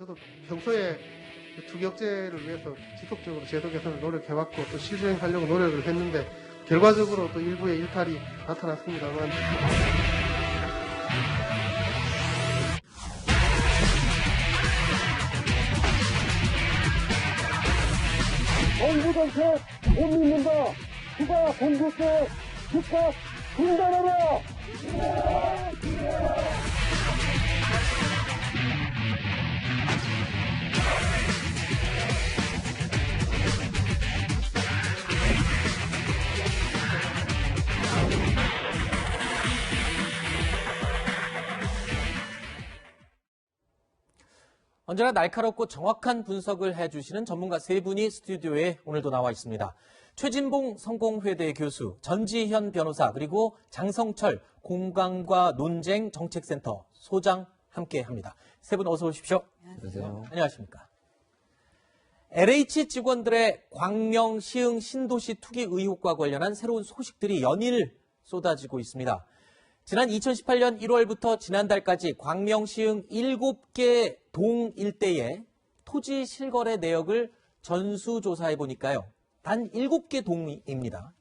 저도 평소에 투기억제를 위해서 지속적으로 제도 개선을 노력해왔고 또 시주행하려고 노력을 했는데 결과적으로 또 일부의 일탈이 나타났습니다만 정부정책 못 믿는다. 추가 공급세 즉각 중단하라. 언제나 날카롭고 정확한 분석을 해주시는 전문가 세 분이 스튜디오에 오늘도 나와 있습니다. 최진봉 성공회대 교수, 전지현 변호사, 그리고 장성철 공감과 논쟁 정책센터 소장 함께합니다. 세 분 어서 오십시오. 안녕하세요. 안녕하십니까. LH 직원들의 광명, 시흥, 신도시 투기 의혹과 관련한 새로운 소식들이 연일 쏟아지고 있습니다. 지난 2018년 1월부터 지난달까지 광명, 시흥 7개 동 일대의 토지 실거래 내역을 전수조사해 보니까요. 단 7개 동입니다.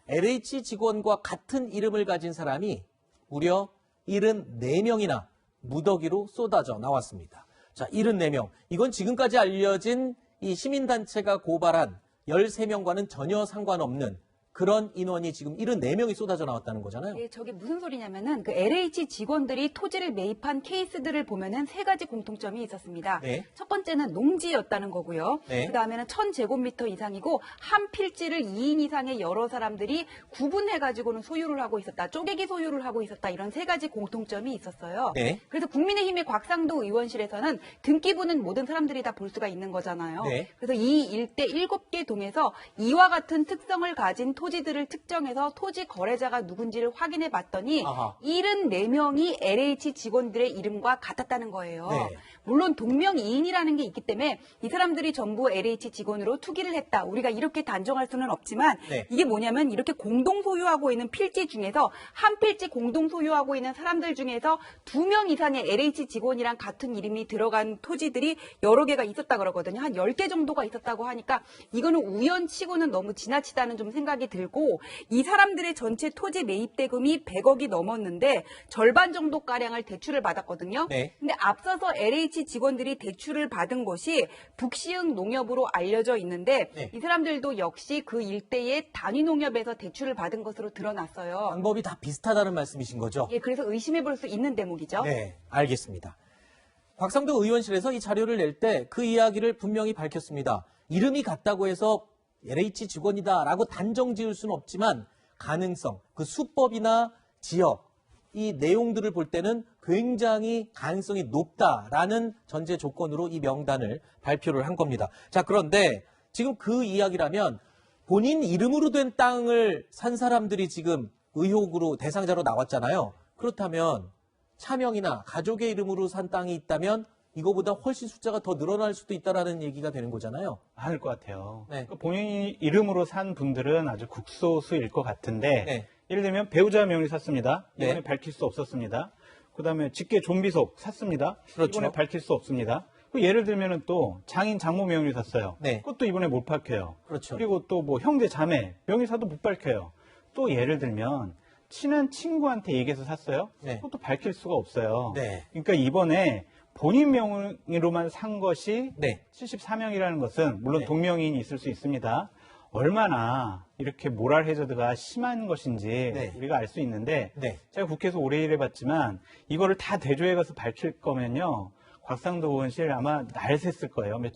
LH 직원과 같은 이름을 가진 사람이 무려 74명이나 무더기로 쏟아져 나왔습니다. 자, 74명. 이건 지금까지 알려진 이 시민단체가 고발한 13명과는 전혀 상관없는 그런 인원이 지금 74명이 쏟아져 나왔다는 거잖아요. 예, 저게 무슨 소리냐면은 그 LH 직원들이 토지를 매입한 케이스들을 보면은 세 가지 공통점이 있었습니다. 네. 첫 번째는 농지였다는 거고요. 네. 그 다음에는 1000제곱미터 이상이고 한 필지를 2인 이상의 여러 사람들이 구분해가지고는 소유를 하고 있었다. 쪼개기 소유를 하고 있었다. 이런 세 가지 공통점이 있었어요. 네. 그래서 국민의힘의 곽상도 의원실에서는 등기부는 모든 사람들이 다 볼 수가 있는 거잖아요. 네. 그래서 이 일대 7개 동에서 이와 같은 특성을 가진 토지들을 특정해서 토지 거래자가 누군지를 확인해 봤더니 아하. 74명이 LH 직원들의 이름과 같았다는 거예요. 네. 물론 동명이인이라는 게 있기 때문에 이 사람들이 전부 LH 직원으로 투기를 했다. 우리가 이렇게 단정할 수는 없지만 네. 이게 뭐냐면 이렇게 공동 소유하고 있는 필지 중에서 한 필지 공동 소유하고 있는 사람들 중에서 2명 이상의 LH 직원이랑 같은 이름이 들어간 토지들이 여러 개가 있었다 그러거든요. 한 10개 정도가 있었다고 하니까 이거는 우연치고는 너무 지나치다는 좀 생각이 들고 이 사람들의 전체 토지 매입 대금이 100억이 넘었는데 절반 정도가량을 대출을 받았거든요. 네. 근데 앞서서 LH 직원들이 대출을 받은 곳이 북시흥 농협으로 알려져 있는데 네. 이 사람들도 역시 그 일대의 단위 농협에서 대출을 받은 것으로 드러났어요. 방법이 다 비슷하다는 말씀이신 거죠? 예, 그래서 의심해 볼 수 있는 대목이죠. 네, 알겠습니다. 곽상도 의원실에서 이 자료를 낼 때 그 이야기를 분명히 밝혔습니다. 이름이 같다고 해서 LH 직원이다라고 단정 지을 수는 없지만 가능성, 그 수법이나 지역, 이 내용들을 볼 때는 굉장히 가능성이 높다라는 전제 조건으로 이 명단을 발표를 한 겁니다. 자, 그런데 지금 그 이야기라면 본인 이름으로 된 땅을 산 사람들이 지금 의혹으로 대상자로 나왔잖아요. 그렇다면 차명이나 가족의 이름으로 산 땅이 있다면 이거보다 훨씬 숫자가 더 늘어날 수도 있다라는 얘기가 되는 거잖아요. 많을 것 같아요. 네. 그러니까 본인 이름으로 산 분들은 아주 극소수일 것 같은데 네. 예를 들면 배우자 명의 샀습니다. 이번에 네. 밝힐 수 없었습니다. 그다음에 직계 좀비속 샀습니다. 그렇죠. 이번에 밝힐 수 없습니다. 예를 들면은 또 장인 장모 명의 샀어요. 네. 그것도 이번에 못 밝혀요. 그렇죠. 그리고 또 뭐 형제 자매 명의사도 못 밝혀요. 또 예를 들면 친한 친구한테 얘기해서 샀어요. 네. 그것도 밝힐 수가 없어요. 네. 그러니까 이번에 본인 명의로만 산 것이 네. 74명이라는 것은 물론 네. 동명이인이 있을 수 있습니다. 얼마나 이렇게 모랄 해저드가 심한 것인지 네. 우리가 알 수 있는데 네. 제가 국회에서 오래 일해봤지만 이거를 다 대조해 가서 밝힐 거면요. 곽상도 의원실 아마 날 샜을 거예요. 네.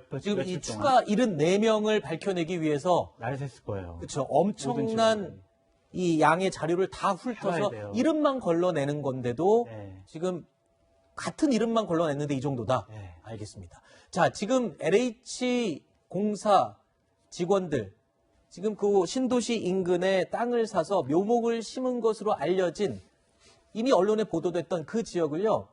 며칠 지금 이 동안. 추가 74명을 밝혀내기 위해서 날 샜을 거예요. 그렇죠. 모든 엄청난 직원들이. 이 양의 자료를 다 해봐야 훑어서 돼요. 이름만 걸러내는 건데도 네. 지금 같은 이름만 걸러냈는데 이 정도다? 네. 알겠습니다. 자, 지금 LH 공사 직원들 지금 그 신도시 인근에 땅을 사서 묘목을 심은 것으로 알려진 이미 언론에 보도됐던 그 지역을요.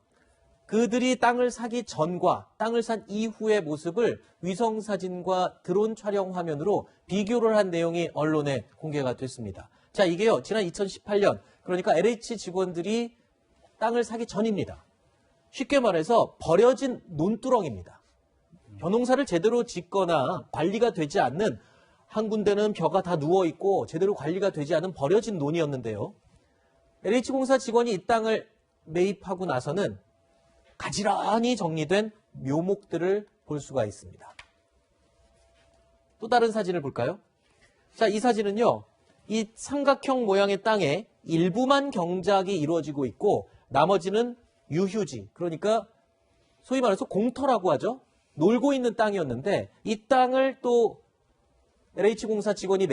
그들이 땅을 사기 전과 땅을 산 이후의 모습을 위성사진과 드론 촬영 화면으로 비교를 한 내용이 언론에 공개가 됐습니다. 자, 이게요. 지난 2018년 그러니까 LH 직원들이 땅을 사기 전입니다. 쉽게 말해서 버려진 논두렁입니다. 벼농사를 제대로 짓거나 관리가 되지 않는, 한 군데는 벼가 다 누워있고 제대로 관리가 되지 않은 버려진 논이었는데요. LH공사 직원이 이 땅을 매입하고 나서는 가지런히 정리된 묘목들을 볼 수가 있습니다. 또 다른 사진을 볼까요? 자, 이 사진은요, 이 삼각형 모양의 땅에 일부만 경작이 이루어지고 있고 나머지는 유휴지, 그러니까 소위 말해서 공터라고 하죠. 놀고 있는 땅이었는데 이 땅을 또 LH공사 직원이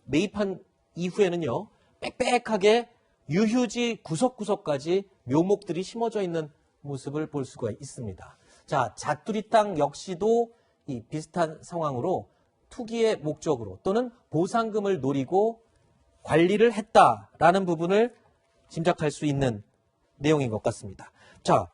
매입한 이후에는요, 빽빽하게 유휴지 구석구석까지 묘목들이 심어져 있는 모습을 볼 수가 있습니다. 자, 자투리 땅 역시도 이 비슷한 상황으로 투기의 목적으로 또는 보상금을 노리고 관리를 했다라는 부분을 짐작할 수 있는 내용인 것 같습니다. 자,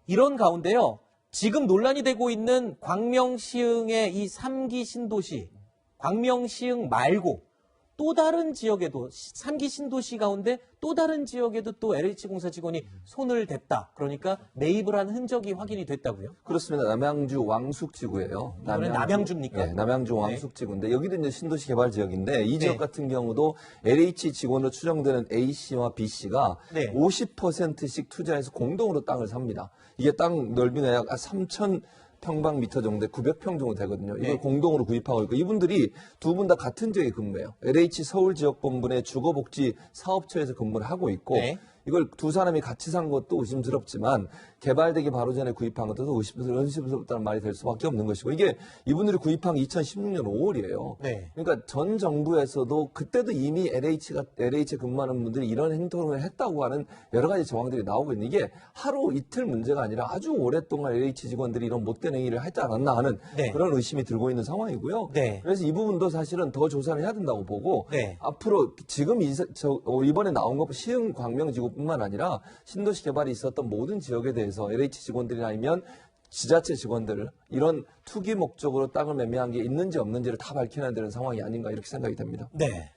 이런 가운데요, 지금 논란이 되고 있는 광명시흥의 이 3기 신도시, 광명시흥 말고 또 다른 지역에도, 3기 신도시 가운데 또 다른 지역에도 또 LH공사 직원이 손을 댔다. 그러니까 매입을 한 흔적이 확인이 됐다고요? 그렇습니다. 남양주 왕숙지구예요. 이번엔 남양주입니까? 네, 남양주 네. 왕숙지구인데 여기도 이제 신도시 개발 지역인데 이 지역 네. 같은 같은 경우도 LH 직원으로 추정되는 A씨와 B씨가 네. 50%씩 투자해서 공동으로 땅을 삽니다. 이게 땅 넓이가 약 3,000 평방미터 정도, 900평 정도 되거든요. 이걸 네. 공동으로 구입하고 있고 이분들이 두 분 다 같은 지역에 근무해요. LH 서울지역본부의 주거복지 사업처에서 근무를 하고 있고 네. 이걸 두 사람이 같이 산 것도 의심스럽지만 개발되기 바로 전에 구입한 것도 의심스럽다는 말이 될 수밖에 없는 것이고 이게 이분들이 구입한 게 2016년 5월이에요. 네. 그러니까 전 정부에서도 그때도 이미 LH에 근무하는 분들이 이런 행동을 했다고 하는 여러 가지 정황들이 나오고 있는 이게 하루 이틀 문제가 아니라 아주 오랫동안 LH 직원들이 이런 못된 행위를 하지 않았나 하는 네. 그런 의심이 들고 있는 상황이고요. 네. 그래서 이 부분도 사실은 더 조사를 해야 된다고 보고 네. 앞으로 지금 이번에 나온 것 시흥 광명지구뿐만 아니라 신도시 개발이 있었던 모든 지역에 대해서 LH 직원들이 아니면 지자체 직원들 이런 투기 목적으로 땅을 매매한 게 있는지 없는지를 다 밝혀내야 되는 상황이 아닌가 이렇게 생각이 됩니다. 네.